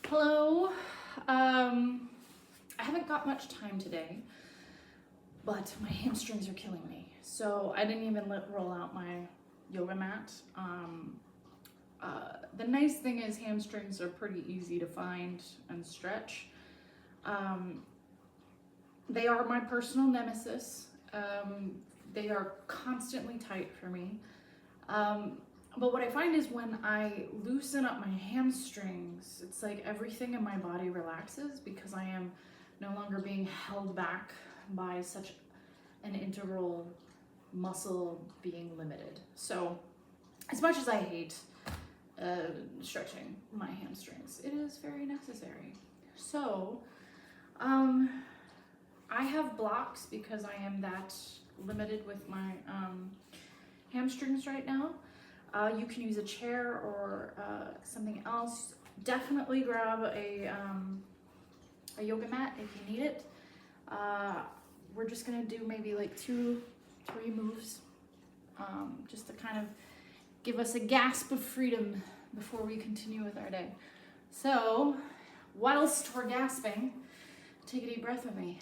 Hello. I haven't got much time today, but my hamstrings are killing me. So I didn't even roll out my yoga mat. The nice thing is hamstrings are pretty easy to find and stretch. They are my personal nemesis. They are constantly tight for me. But what I find is when I loosen up my hamstrings, it's like everything in my body relaxes because I am no longer being held back by such an integral muscle being limited. So as much as I hate stretching my hamstrings, it is very necessary. So I have blocks because I am that limited with my hamstrings right now. You can use a chair or something else. Definitely grab a yoga mat if you need it. We're just gonna do maybe like 2-3 moves, just to kind of give us a gasp of freedom before we continue with our day. So, whilst we're gasping, take a deep breath with me.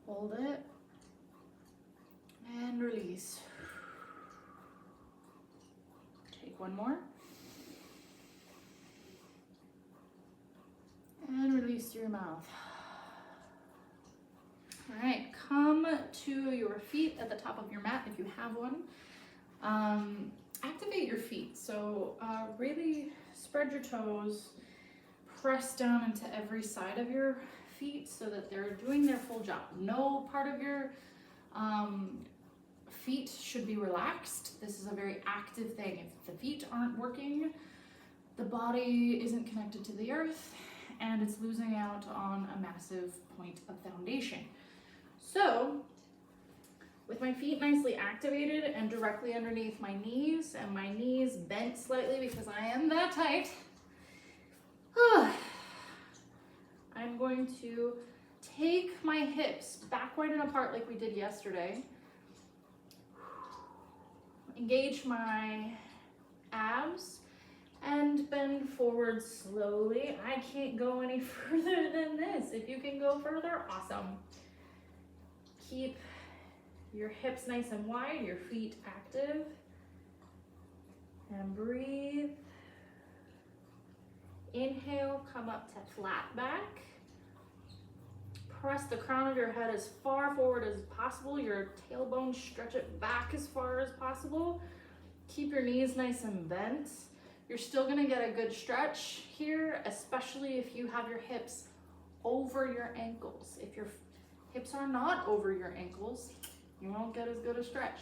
Hold it. And release. Take one more. And release through your mouth. All right, come to your feet at the top of your mat if you have one. Activate your feet. So really spread your toes, press down into every side of your feet so that they're doing their full job. No part of your feet should be relaxed. This is a very active thing. If the feet aren't working, the body isn't connected to the earth and it's losing out on a massive point of foundation. So with my feet nicely activated and directly underneath my knees and my knees bent slightly because I am that tight, I'm going to take my hips back wide and apart like we did yesterday. Engage my abs and bend forward slowly. I can't go any further than this. If you can go further, awesome. Keep your hips nice and wide, your feet active, and breathe. Inhale, come up to flat back. Press the crown of your head as far forward as possible. Your tailbone, stretch it back as far as possible. Keep your knees nice and bent. You're still gonna get a good stretch here, especially if you have your hips over your ankles. If your hips are not over your ankles, you won't get as good a stretch.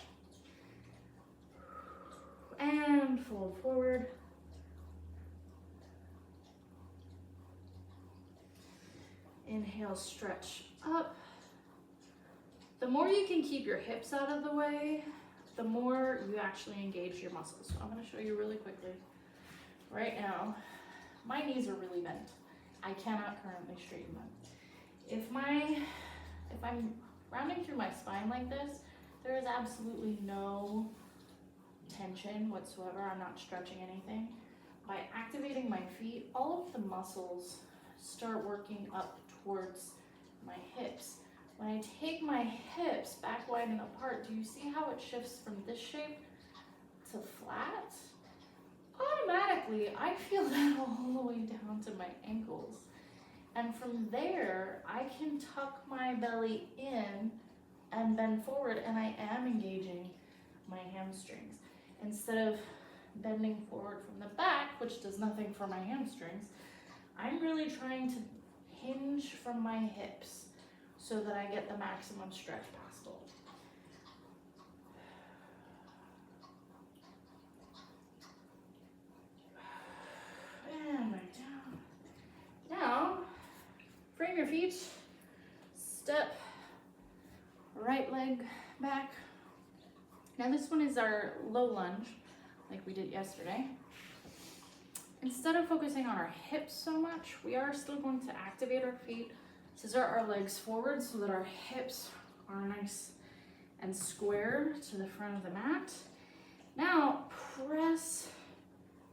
And fold forward. Inhale, stretch up. The more you can keep your hips out of the way, the more you actually engage your muscles. So I'm going to show you really quickly. Right now, my knees are really bent. I cannot currently straighten them. If I'm rounding through my spine like this, there is absolutely no tension whatsoever. I'm not stretching anything. By activating my feet, all of the muscles start working up towards my hips. When I take my hips back wide and apart, do you see how it shifts from this shape to flat? Automatically, I feel that all the way down to my ankles. And from there, I can tuck my belly in and bend forward, and I am engaging my hamstrings. Instead of bending forward from the back, which does nothing for my hamstrings, I'm really trying to hinge from my hips so that I get the maximum stretch possible. And right down. Now, frame your feet, step right leg back. Now this one is our low lunge, like we did yesterday. Instead of focusing on our hips so much, we are still going to activate our feet, scissor our legs forward so that our hips are nice and square to the front of the mat. Now, press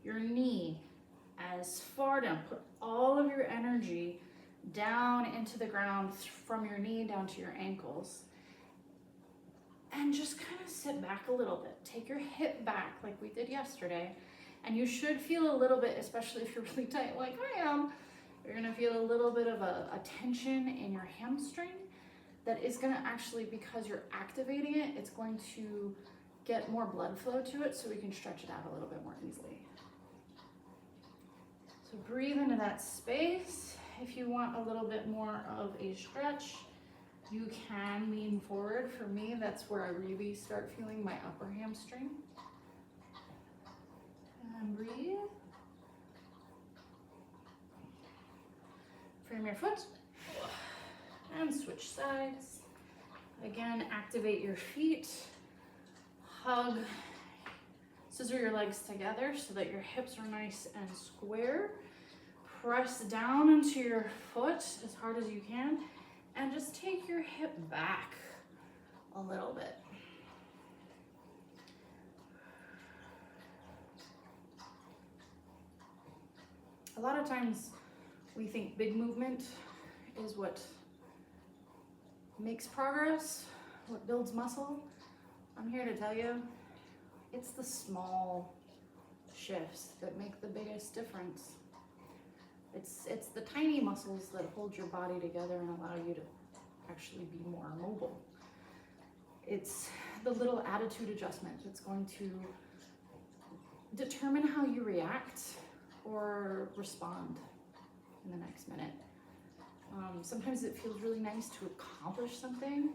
your knee as far down. Put all of your energy down into the ground from your knee down to your ankles. And just kind of sit back a little bit. Take your hip back like we did yesterday. And you should feel a little bit, especially if you're really tight like I am, you're gonna feel a little bit of a tension in your hamstring that is gonna actually, because you're activating it, it's going to get more blood flow to it so we can stretch it out a little bit more easily. So breathe into that space. If you want a little bit more of a stretch, you can lean forward. For me, that's where I really start feeling my upper hamstring. And breathe. Frame your foot. And switch sides. Again, activate your feet. Hug. Scissor your legs together so that your hips are nice and square. Press down into your foot as hard as you can. And just take your hip back a little bit. A lot of times we think big movement is what makes progress, what builds muscle. I'm here to tell you, it's the small shifts that make the biggest difference. It's the tiny muscles that hold your body together and allow you to actually be more mobile. It's the little attitude adjustment that's going to determine how you react or respond in the next minute. Sometimes it feels really nice to accomplish something,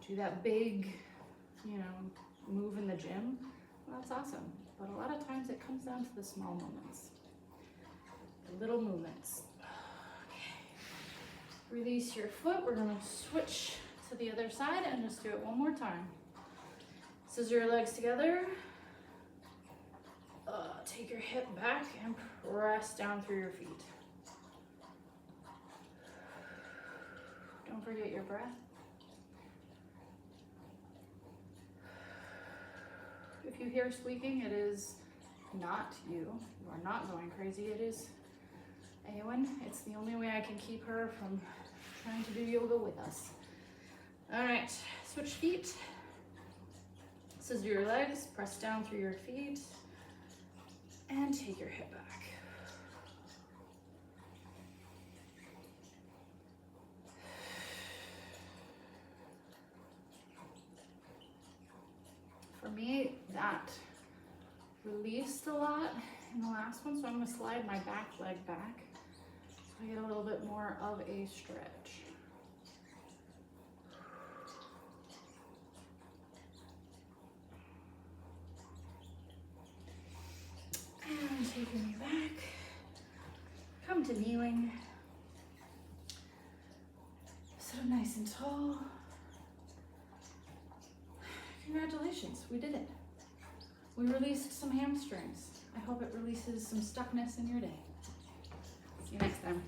do that big, move in the gym. Well, that's awesome. But a lot of times it comes down to the small moments. Little movements. Okay. Release your foot. We're going to switch to the other side and just do it one more time. Scissor your legs together. Take your hip back and press down through your feet. Don't forget your breath. If you hear squeaking, it is not you. You are not going crazy. It is Eowyn. It's the only way I can keep her from trying to do yoga with us. All right, switch feet. Scissor your legs, press down through your feet, and take your hip back. For me, that released a lot in the last one, so I'm going to slide my back leg back so I get a little bit more of a stretch. And taking me back, come to kneeling, sit up nice and tall. Congratulations, we did it. We released some hamstrings. I hope it releases some stuckness in your day. See you next time.